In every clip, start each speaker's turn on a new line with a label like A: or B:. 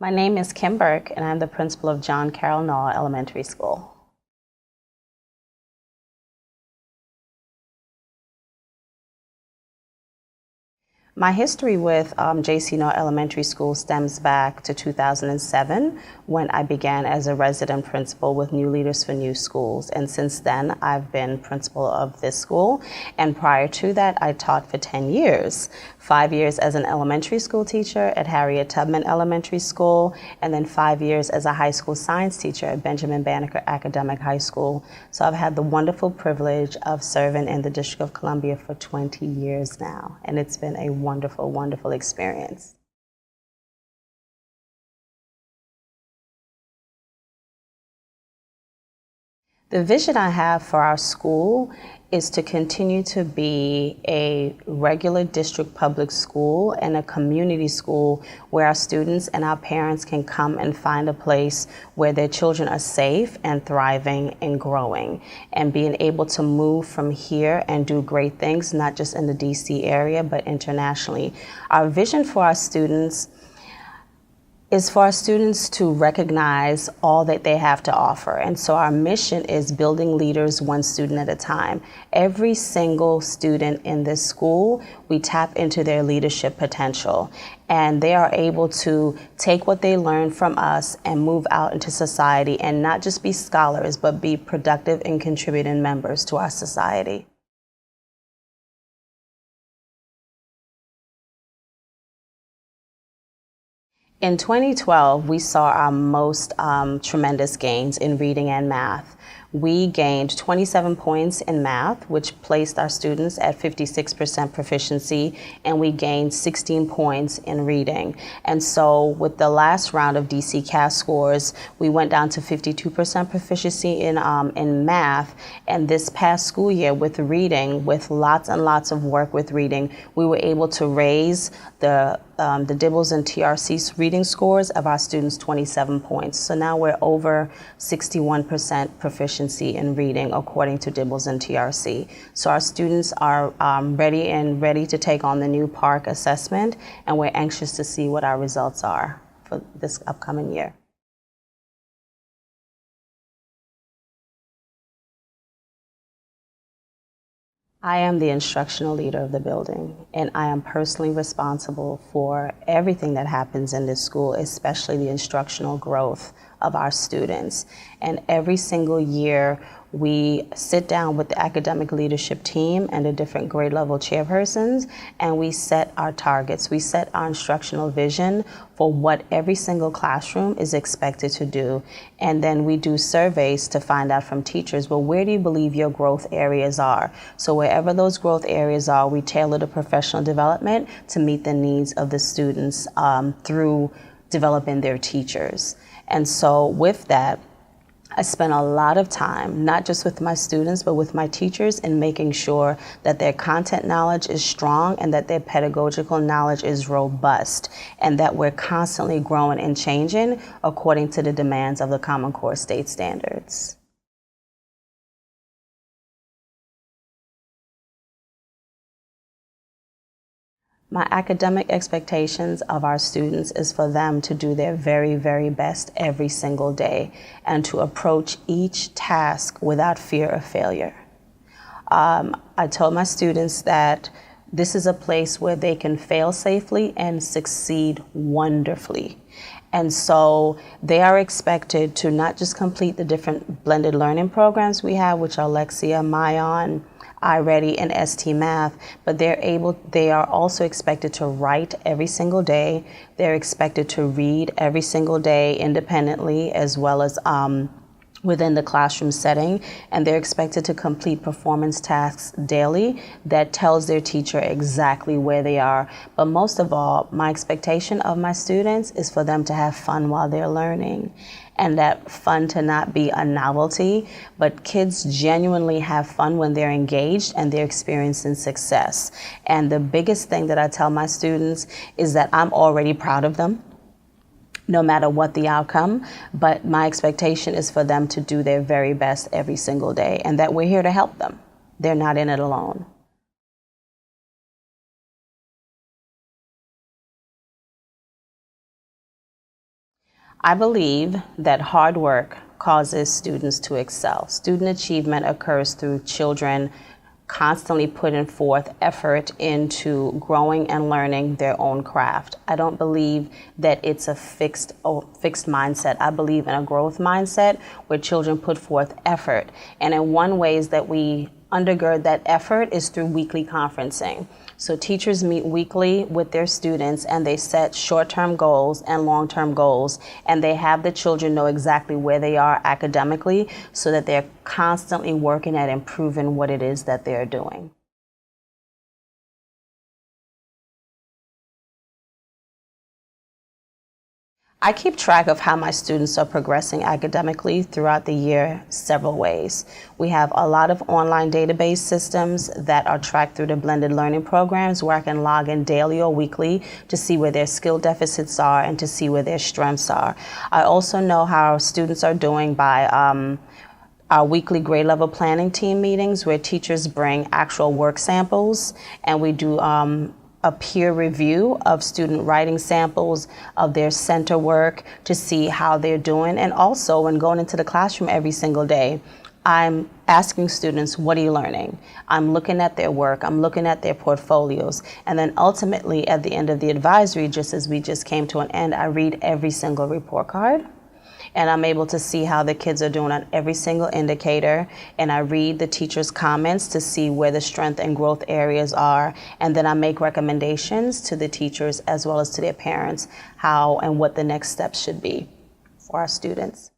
A: My name is Kim Burke, and I'm the principal of John Carroll Nalle Elementary School. My history with J.C. Nalle Elementary School stems back to 2007 when I began as a resident principal with New Leaders for New Schools. And since then, I've been principal of this school. And prior to that, I taught for 10 years. 5 years as an elementary school teacher at Harriet Tubman Elementary School, and then 5 years as a high school science teacher at Benjamin Banneker Academic High School. So I've had the wonderful privilege of serving in the District of Columbia for 20 years now, and it's been a wonderful, wonderful experience. The vision I have for our school is to continue to be a regular district public school and a community school where our students and our parents can come and find a place where their children are safe and thriving and growing, and being able to move from here and do great things, not just in the DC area, but internationally. Our vision for our students is for our students to recognize all that they have to offer. And so our mission is building leaders one student at a time. Every single student in this school, we tap into their leadership potential. And they are able to take what they learn from us and move out into society and not just be scholars, but be productive and contributing members to our society. In 2012, we saw our most tremendous gains in reading and math. We gained 27 points in math, which placed our students at 56% proficiency, and we gained 16 points in reading. And so with the last round of DC CAS scores, we went down to 52% proficiency in math. And this past school year with reading, with lots and lots of work with reading, we were able to raise the Dibbles and TRC reading scores of our students 27 points. So now we're over 61% proficiency in reading according to Dibbles and TRC. So our students are ready to take on the new PARCC assessment, and we're anxious to see what our results are for this upcoming year. I am the instructional leader of the building, and I am personally responsible for everything that happens in this school, especially the instructional growth of our students. And every single year, we sit down with the academic leadership team and the different grade level chairpersons, and we set our targets. We set our instructional vision for what every single classroom is expected to do. And then we do surveys to find out from teachers, well, where do you believe your growth areas are? So wherever those growth areas are, we tailor the professional development to meet the needs of the students through developing their teachers. And so with that, I spent a lot of time, not just with my students, but with my teachers, in making sure that their content knowledge is strong and that their pedagogical knowledge is robust, and that we're constantly growing and changing according to the demands of the Common Core state standards. My academic expectations of our students is for them to do their very, very best every single day and to approach each task without fear of failure. I told my students that this is a place where they can fail safely and succeed wonderfully. And so they are expected to not just complete the different blended learning programs we have, which are Lexia, Mayon, iReady, and ST Math, but they are also expected to write every single day. They're expected to read every single day independently, as well as within the classroom setting, and they're expected to complete performance tasks daily that tells their teacher exactly where they are. But most of all, my expectation of my students is for them to have fun while they're learning, and that fun to not be a novelty, but kids genuinely have fun when they're engaged and they're experiencing success. And the biggest thing that I tell my students is that I'm already proud of them, no matter what the outcome, but my expectation is for them to do their very best every single day, and that we're here to help them. They're not in it alone. I believe that hard work causes students to excel. Student achievement occurs through children constantly putting forth effort into growing and learning their own craft. I don't believe that it's a fixed mindset. I believe in a growth mindset where children put forth effort. And in one ways that we undergird that effort is through weekly conferencing. So teachers meet weekly with their students and they set short-term goals and long-term goals, and they have the children know exactly where they are academically so that they're constantly working at improving what it is that they're doing. I keep track of how my students are progressing academically throughout the year several ways. We have a lot of online database systems that are tracked through the blended learning programs where I can log in daily or weekly to see where their skill deficits are and to see where their strengths are. I also know how students are doing by our weekly grade level planning team meetings where teachers bring actual work samples and we do a peer review of student writing samples of their center work to see how they're doing. And also when going into the classroom every single day, I'm asking students, what are you learning? I'm looking at their work, I'm looking at their portfolios, and then ultimately at the end of the advisory, just as we just came to an end, I read every single report card. And I'm able to see how the kids are doing on every single indicator. And I read the teachers' comments to see where the strength and growth areas are. And then I make recommendations to the teachers as well as to their parents how and what the next steps should be for our students.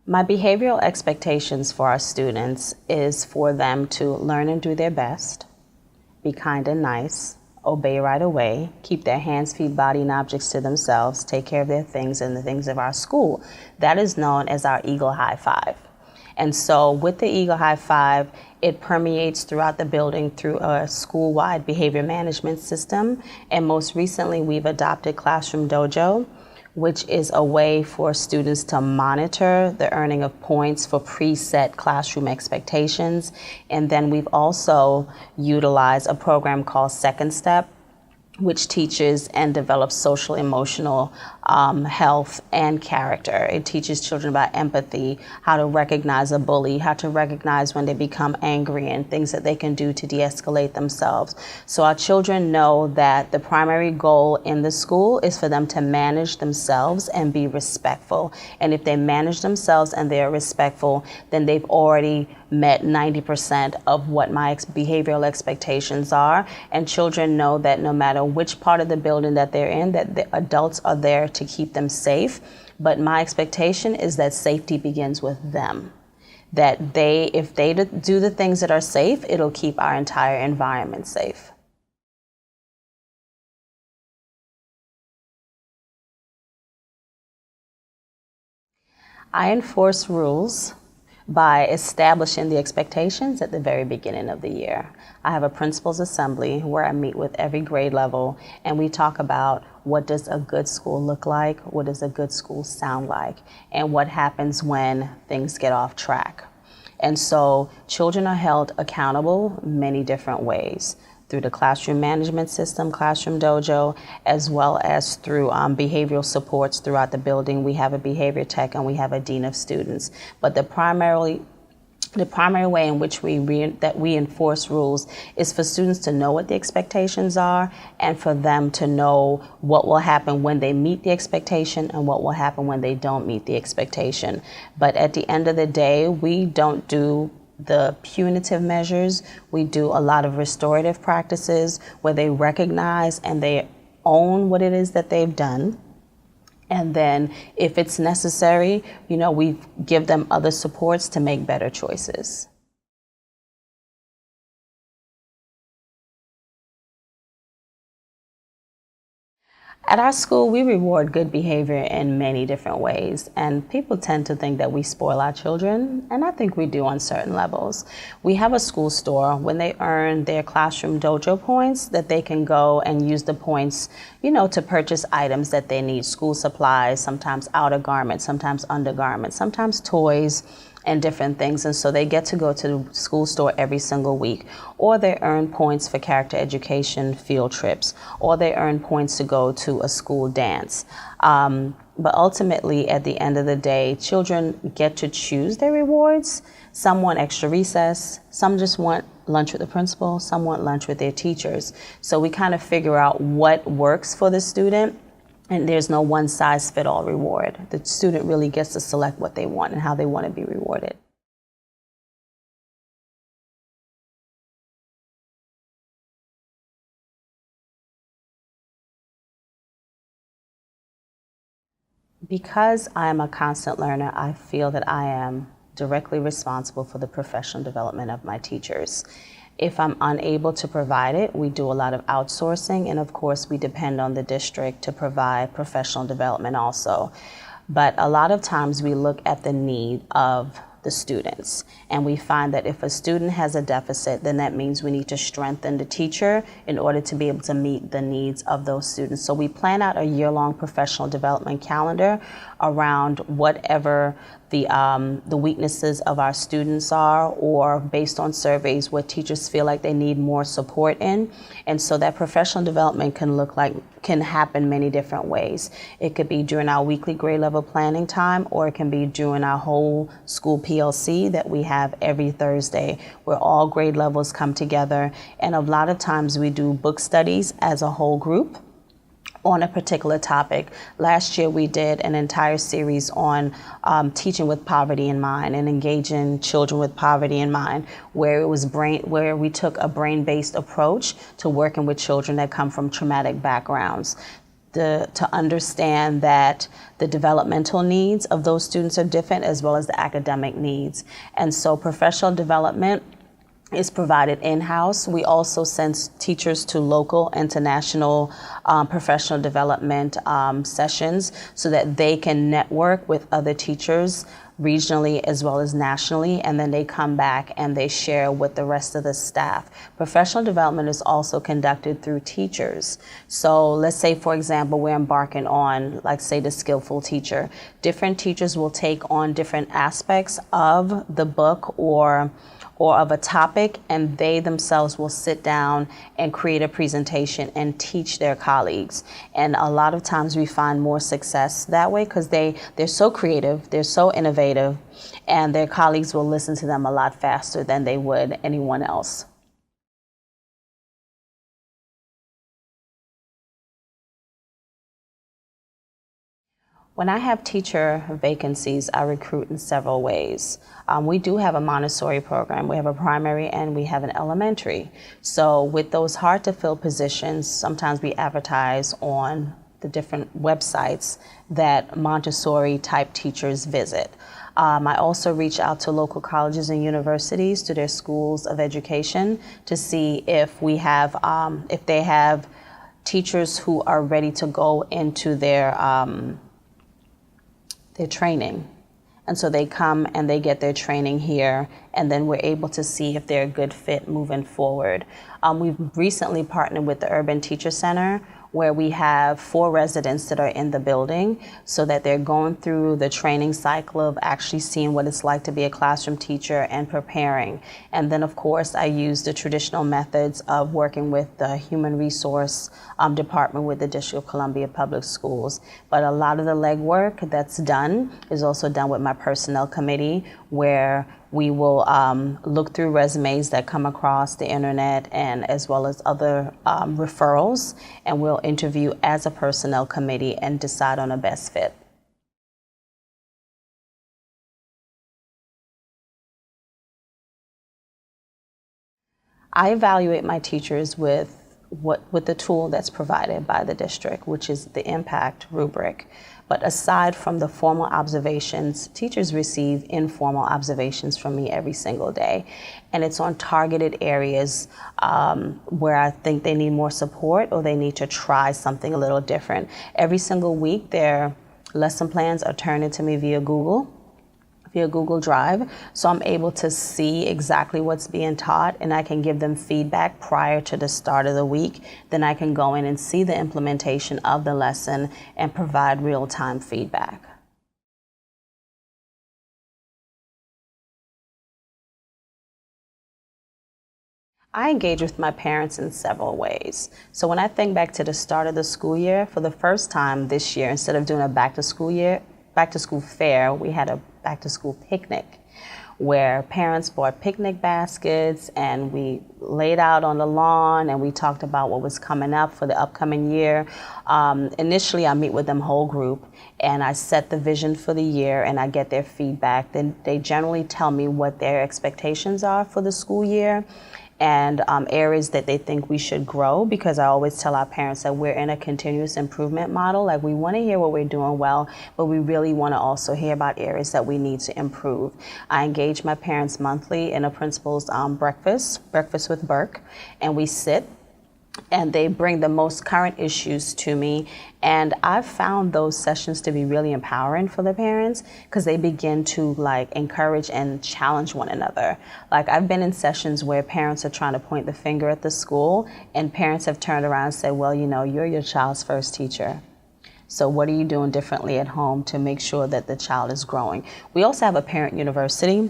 A: My behavioral expectations for our students is for them to learn and do their best, be kind and nice, obey right away, keep their hands, feet, body, and objects to themselves, take care of their things and the things of our school. That is known as our Eagle High Five. And so with the Eagle High Five, it permeates throughout the building through a school-wide behavior management system. And most recently, we've adopted Classroom Dojo, which is a way for students to monitor the earning of points for preset classroom expectations. And then we've also utilized a program called Second Step, which teaches and develops social emotional health and character. It teaches children about empathy, how to recognize a bully, how to recognize when they become angry, and things that they can do to de-escalate themselves. So our children know that the primary goal in the school is for them to manage themselves and be respectful. And if they manage themselves and they're respectful, then they've already met 90% of what my behavioral expectations are. And children know that no matter which part of the building that they're in, that the adults are there to keep them safe. But my expectation is that safety begins with them. That if they do the things that are safe, it'll keep our entire environment safe. I enforce rules by establishing the expectations at the very beginning of the year. I have a principals assembly where I meet with every grade level and we talk about what does a good school look like, what does a good school sound like, and what happens when things get off track. And so children are held accountable many different ways, through the classroom management system, Classroom Dojo, as well as through behavioral supports throughout the building. We have a behavior tech and we have a dean of students. But the primary way in which we enforce rules is for students to know what the expectations are and for them to know what will happen when they meet the expectation and what will happen when they don't meet the expectation. But at the end of the day, we don't do the punitive measures. We do a lot of restorative practices where they recognize and they own what it is that they've done. And then if it's necessary, we give them other supports to make better choices. At our school, we reward good behavior in many different ways, and people tend to think that we spoil our children, and I think we do on certain levels. We have a school store. When they earn their Classroom Dojo points, that they can go and use the points, to purchase items that they need, school supplies, sometimes outer garments, sometimes undergarments, sometimes toys, and different things. And so they get to go to the school store every single week, or they earn points for character education field trips, or they earn points to go to a school dance. But ultimately, at the end of the day, children get to choose their rewards. Some want extra recess, some just want lunch with the principal, some want lunch with their teachers. So we kind of figure out what works for the student, and there's no one-size-fits-all reward. The student really gets to select what they want and how they want to be rewarded. Because I am a constant learner, I feel that I am directly responsible for the professional development of my teachers. If I'm unable to provide it, we do a lot of outsourcing, and of course we depend on the district to provide professional development also. But a lot of times we look at the need of the students, and we find that if a student has a deficit, then that means we need to strengthen the teacher in order to be able to meet the needs of those students. So we plan out a year-long professional development calendar around whatever the weaknesses of our students are, or based on surveys what teachers feel like they need more support in. And so that professional development can happen many different ways. It could be during our weekly grade level planning time, or it can be during our whole school PLC that we have every Thursday, where all grade levels come together. And a lot of times we do book studies as a whole group on a particular topic. Last year we did an entire series on teaching with poverty in mind and engaging children with poverty in mind, where we took a brain-based approach to working with children that come from traumatic backgrounds. To understand that the developmental needs of those students are different, as well as the academic needs. And so professional development is provided in-house. We also send teachers to local, international professional development sessions so that they can network with other teachers regionally as well as nationally, and then they come back and they share with the rest of the staff. Professional development is also conducted through teachers. So let's say, for example, we're embarking on, like say, the skillful teacher. Different teachers will take on different aspects of the book or of a topic, and they themselves will sit down and create a presentation and teach their colleagues. And a lot of times we find more success that way because they're so creative, they're so innovative, and their colleagues will listen to them a lot faster than they would anyone else. When I have teacher vacancies, I recruit in several ways. We do have a Montessori program. We have a primary and we have an elementary. So with those hard to fill positions, sometimes we advertise on the different websites that Montessori type teachers visit. I also reach out to local colleges and universities, to their schools of education, to see if they have teachers who are ready to go into their training. And so they come and they get their training here, and then we're able to see if they're a good fit moving forward. We've recently partnered with the Urban Teacher Center, where we have 4 residents that are in the building, so that they're going through the training cycle of actually seeing what it's like to be a classroom teacher and preparing. And then of course I use the traditional methods of working with the human resource department with the District of Columbia Public Schools. But a lot of the legwork that's done is also done with my personnel committee, where we will look through resumes that come across the internet, and as well as other referrals, and we'll interview as a personnel committee and decide on a best fit. I evaluate my teachers with the tool that's provided by the district, which is the impact rubric. But aside from the formal observations, teachers receive informal observations from me every single day. And it's on targeted areas where I think they need more support, or they need to try something a little different. Every single week, their lesson plans are turned into me via Google Drive, so I'm able to see exactly what's being taught, and I can give them feedback prior to the start of the week. Then I can go in and see the implementation of the lesson and provide real-time feedback. I engage with my parents in several ways. So when I think back to the start of the school year, for the first time this year, instead of doing a back to school fair, we had a back to school picnic where parents bought picnic baskets and we laid out on the lawn and we talked about what was coming up for the upcoming year. Initially, I meet with them whole group and I set the vision for the year and I get their feedback. Then they generally tell me what their expectations are for the school year and areas that they think we should grow, because I always tell our parents that we're in a continuous improvement model. Like, we want to hear what we're doing well, but we really want to also hear about areas that we need to improve. I engage my parents monthly in a principal's breakfast with Burke, and we sit and they bring the most current issues to me. And I've found those sessions to be really empowering for the parents because they begin to encourage and challenge one another. Like, I've been in sessions where parents are trying to point the finger at the school and parents have turned around and said, well, you're your child's first teacher. So what are you doing differently at home to make sure that the child is growing? We also have a parent university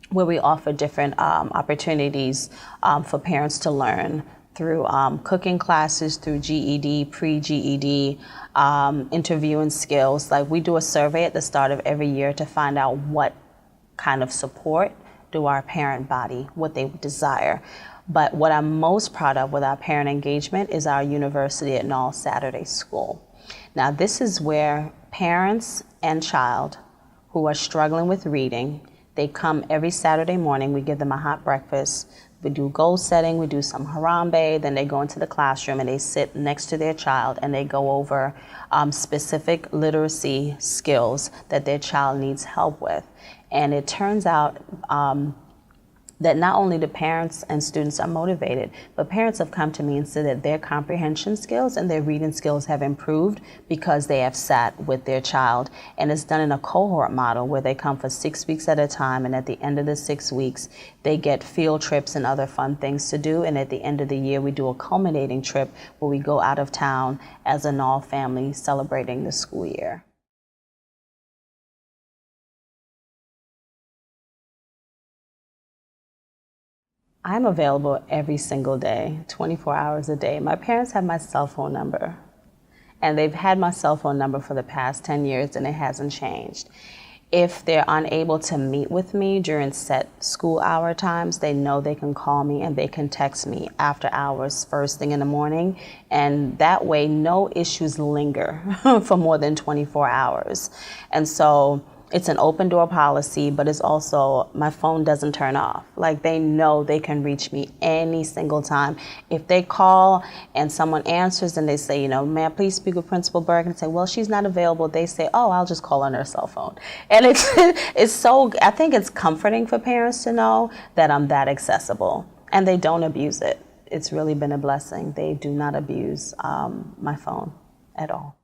A: where we offer different opportunities for parents to learn through cooking classes, through GED, pre-GED, interviewing skills. Like, we do a survey at the start of every year to find out what kind of support do our parent body, what they desire. But what I'm most proud of with our parent engagement is our University at Nalle Saturday School. Now, this is where parents and child who are struggling with reading, they come every Saturday morning. We give them a hot breakfast. We do goal setting, we do some harambe, then they go into the classroom and they sit next to their child and they go over specific literacy skills that their child needs help with. And it turns out that not only the parents and students are motivated, but parents have come to me and said that their comprehension skills and their reading skills have improved because they have sat with their child. And it's done in a cohort model where they come for 6 weeks at a time, and at the end of the 6 weeks, they get field trips and other fun things to do. And at the end of the year, we do a culminating trip where we go out of town as a Nalle family celebrating the school year. I'm available every single day, 24 hours a day. My parents have my cell phone number, and they've had my cell phone number for the past 10 years, and it hasn't changed. If they're unable to meet with me during set school hour times, they know they can call me and they can text me after hours, first thing in the morning, and that way no issues linger for more than 24 hours. And so it's an open door policy, but it's also, my phone doesn't turn off. Like, they know they can reach me any single time. If they call and someone answers and they say, may I please speak with Principal Burke? And say, well, she's not available. They say, oh, I'll just call on her cell phone. And it's so, I think it's comforting for parents to know that I'm that accessible and they don't abuse it. It's really been a blessing. They do not abuse my phone at all.